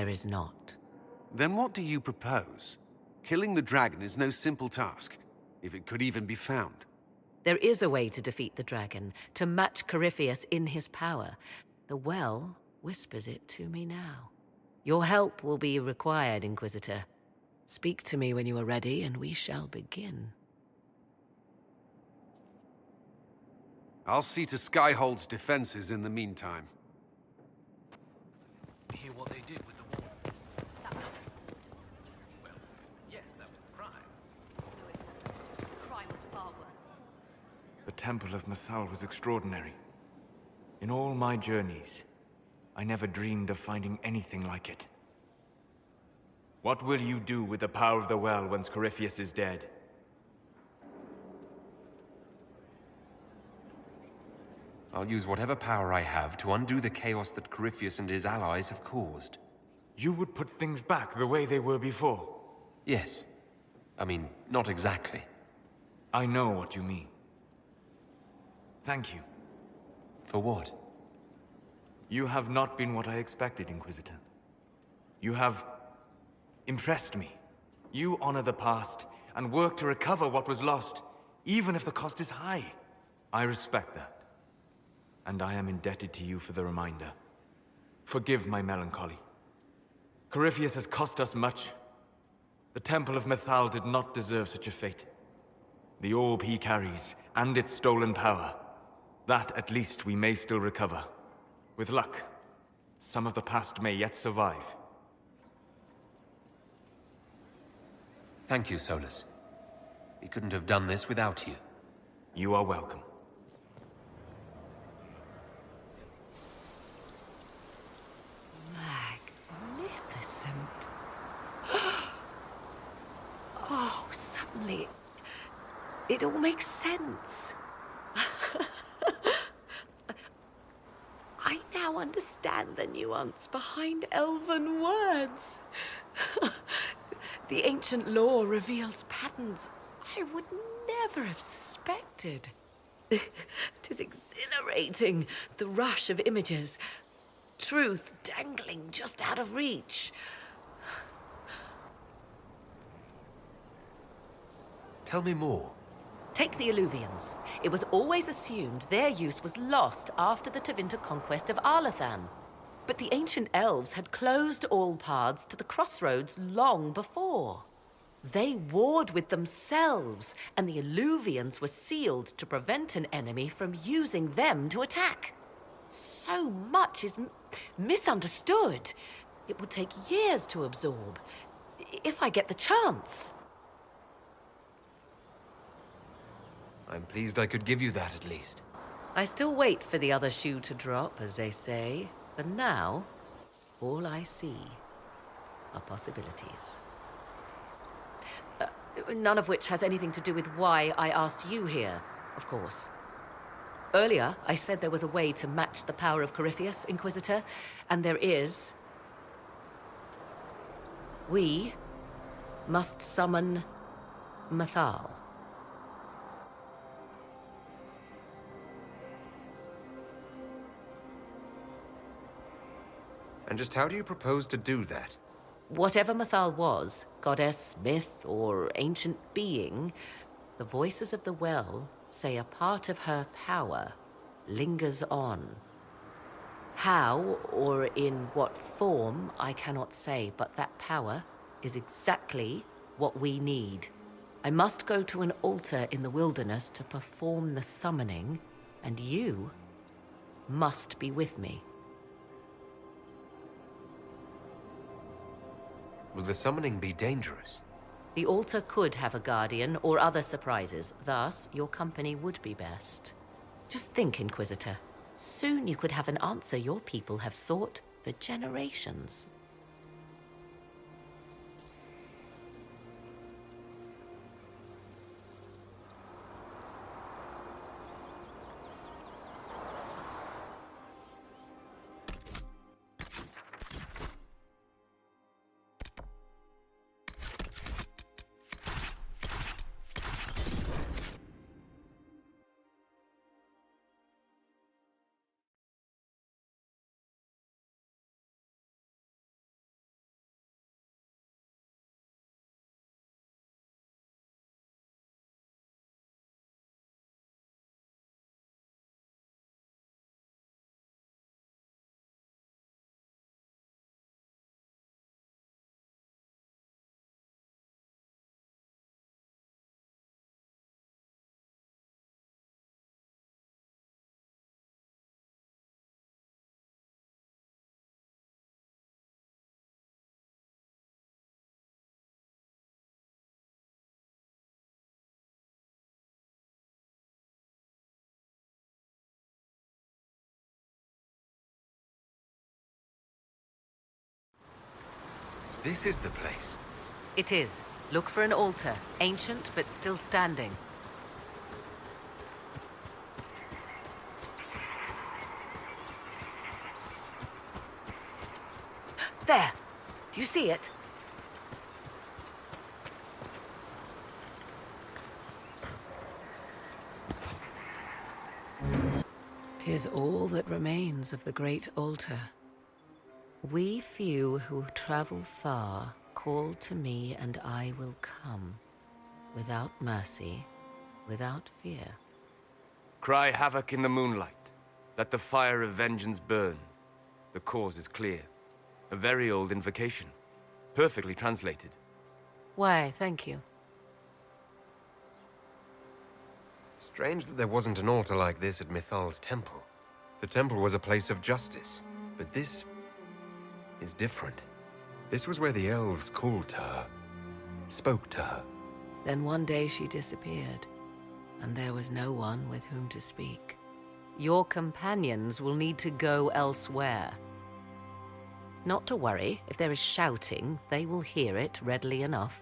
there is not. Then what do you propose? Killing the dragon is no simple task, if it could even be found. There is a way to defeat the dragon, to match Corypheus in his power. The well whispers it to me now. Your help will be required, Inquisitor. Speak to me when you are ready, and we shall begin. I'll see to Skyhold's defenses in the meantime. Hear what they did with the wall? Well, yes, that was a crime. The crime was far worse. The Temple of Mythal was extraordinary. In all my journeys, I never dreamed of finding anything like it. What will you do with the power of the well once Corypheus is dead? I'll use whatever power I have to undo the chaos that Corypheus and his allies have caused. You would put things back the way they were before? Yes. I mean, not exactly. I know what you mean. Thank you. For what? You have not been what I expected, Inquisitor. You have impressed me. You honor the past and work to recover what was lost, even if the cost is high. I respect that. And I am indebted to you for the reminder. Forgive my melancholy. Corypheus has cost us much. The Temple of Mythal did not deserve such a fate. The orb he carries, and its stolen power, that at least we may still recover. With luck, some of the past may yet survive. Thank you, Solas. We couldn't have done this without you. You are welcome. Magnificent. Oh, suddenly, it all makes sense. I now understand the nuance behind elven words. The ancient lore reveals patterns I would never have suspected. It is exhilarating, the rush of images. Truth dangling just out of reach. Tell me more. Take the Alluvians. It was always assumed their use was lost after the Tevinter conquest of Lavellan. But the ancient elves had closed all paths to the crossroads long before. They warred with themselves, and the Alluvians were sealed to prevent an enemy from using them to attack. So much is misunderstood. It would take years to absorb, if I get the chance. I'm pleased I could give you that at least. I still wait for the other shoe to drop, as they say. But now, all I see are possibilities. None of which has anything to do with why I asked you here, of course. Earlier, I said there was a way to match the power of Corypheus, Inquisitor, and there is. We must summon Mythal. And just how do you propose to do that? Whatever Mythal was, goddess, myth, or ancient being, the voices of the well say a part of her power lingers on. How, or in what form, I cannot say, but that power is exactly what we need. I must go to an altar in the wilderness to perform the summoning, and you must be with me. Will the summoning be dangerous? The altar could have a guardian or other surprises, thus your company would be best. Just think, Inquisitor. Soon you could have an answer your people have sought for generations. this is the place. It is. Look for an altar, ancient but still standing. There! Do you see it? 'Tis all that remains of the great altar. We few who travel far call to me, and I will come. Without mercy, without fear. Cry havoc in the moonlight. Let the fire of vengeance burn. The cause is clear. A very old invocation. Perfectly translated. Why, thank you. Strange that there wasn't an altar like this at Mythal's temple. The temple was a place of justice, but this is different. This was where the elves called to her, spoke to her. Then one day she disappeared, and there was no one with whom to speak. Your companions will need to go elsewhere. Not to worry, if there is shouting, they will hear it readily enough.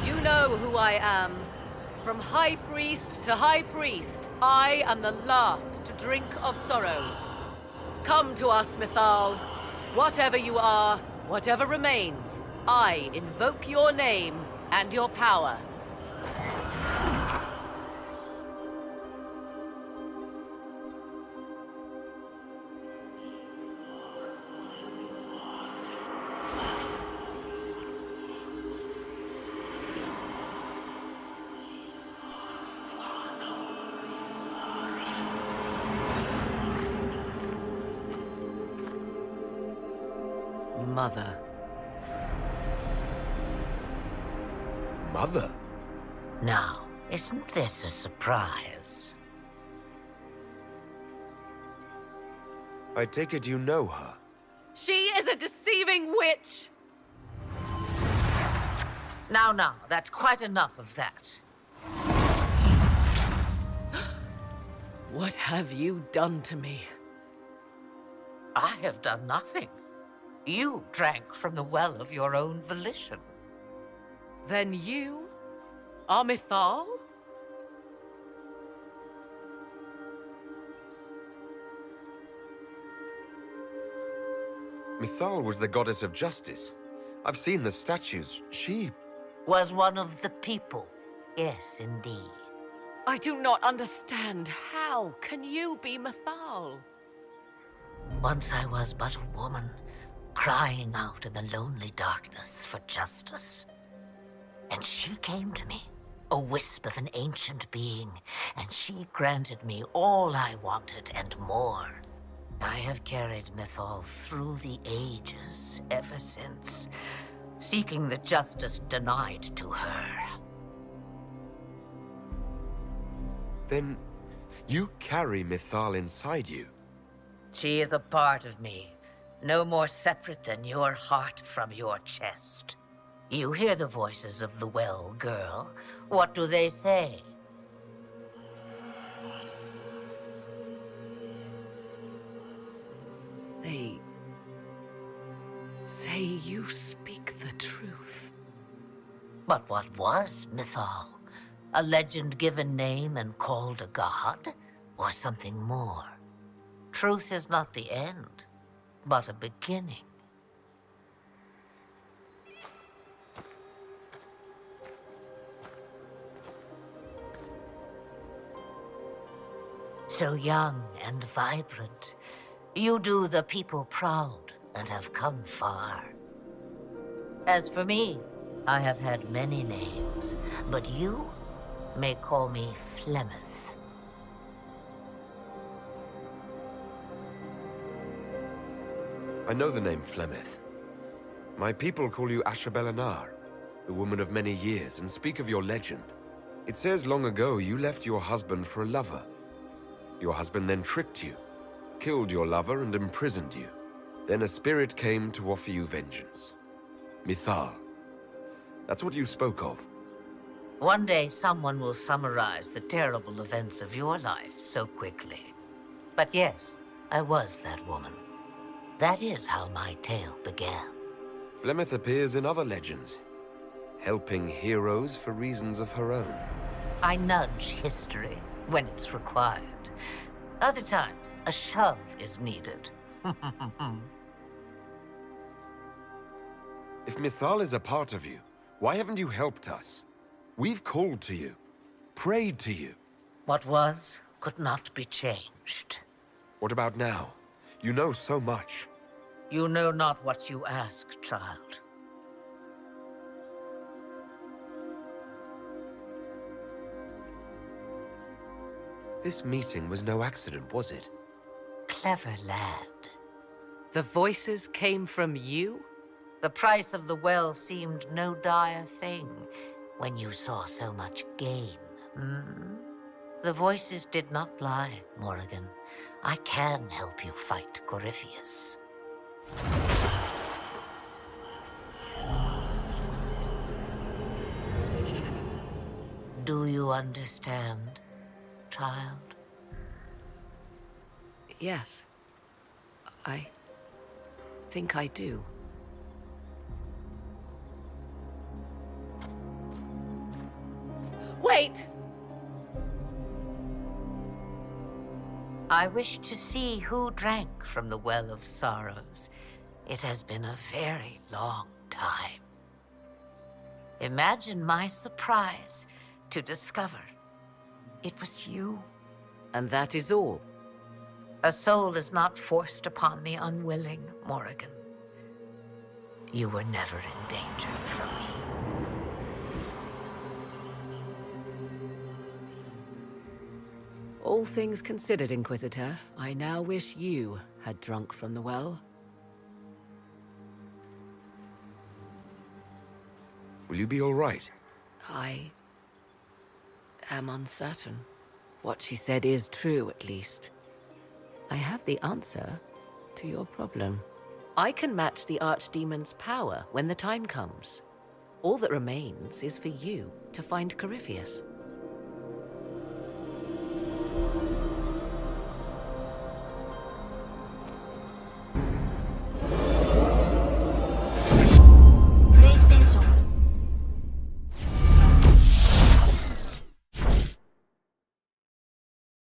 You know who I am. From High Priest to High Priest, I am the last to drink of sorrows. Come to us, Mythal. Whatever you are, whatever remains, I invoke your name and your power. Mother. Mother? Now, isn't this a surprise? I take it you know her. She is a deceiving witch! Now, that's quite enough of that. What have you done to me? I have done nothing. You drank from the well of your own volition. Then you are Mythal? Mythal was the goddess of justice. I've seen the statues. She... Was one of the people. Yes, indeed. I do not understand. How can you be Mythal? Once I was but a woman, crying out in the lonely darkness for justice. And she came to me, a wisp of an ancient being, and she granted me all I wanted and more. I have carried Mythal through the ages ever since, seeking the justice denied to her. Then you carry Mythal inside you. She is a part of me, no more separate than your heart from your chest. You hear the voices of the well, girl. What do they say? They say you speak the truth. But what was Mythal? A legend given name and called a god? Or something more? Truth is not the end, but a beginning. So young and vibrant, you do the people proud and have come far. As for me, I have had many names, but you may call me Flemeth. I know the name Flemeth. My people call you Ashabelanar, the woman of many years, and speak of your legend. It says long ago you left your husband for a lover. Your husband then tricked you, killed your lover, and imprisoned you. Then a spirit came to offer you vengeance. Mythal. That's what you spoke of. One day someone will summarize the terrible events of your life so quickly. But yes, I was that woman. That is how my tale began. Flemeth appears in other legends, helping heroes for reasons of her own. I nudge history when it's required. Other times, a shove is needed. If Mythal is a part of you, why haven't you helped us? We've called to you, prayed to you. What was could not be changed. What about now? You know so much. You know not what you ask, child. This meeting was no accident, was it? Clever lad. The voices came from you? The price of the well seemed no dire thing when you saw so much gain. The voices did not lie, Morrigan. I can help you fight Corypheus. Do you understand, child? Yes. I think I do. Wait! I wish to see who drank from the Well of Sorrows. It has been a very long time. Imagine my surprise to discover it was you. And that is all. A soul is not forced upon the unwilling, Morrigan. You were never in danger from me. All things considered, Inquisitor, I now wish you had drunk from the well. Will you be all right? I am uncertain. What she said is true, at least. I have the answer to your problem. I can match the Archdemon's power when the time comes. All that remains is for you to find Corypheus.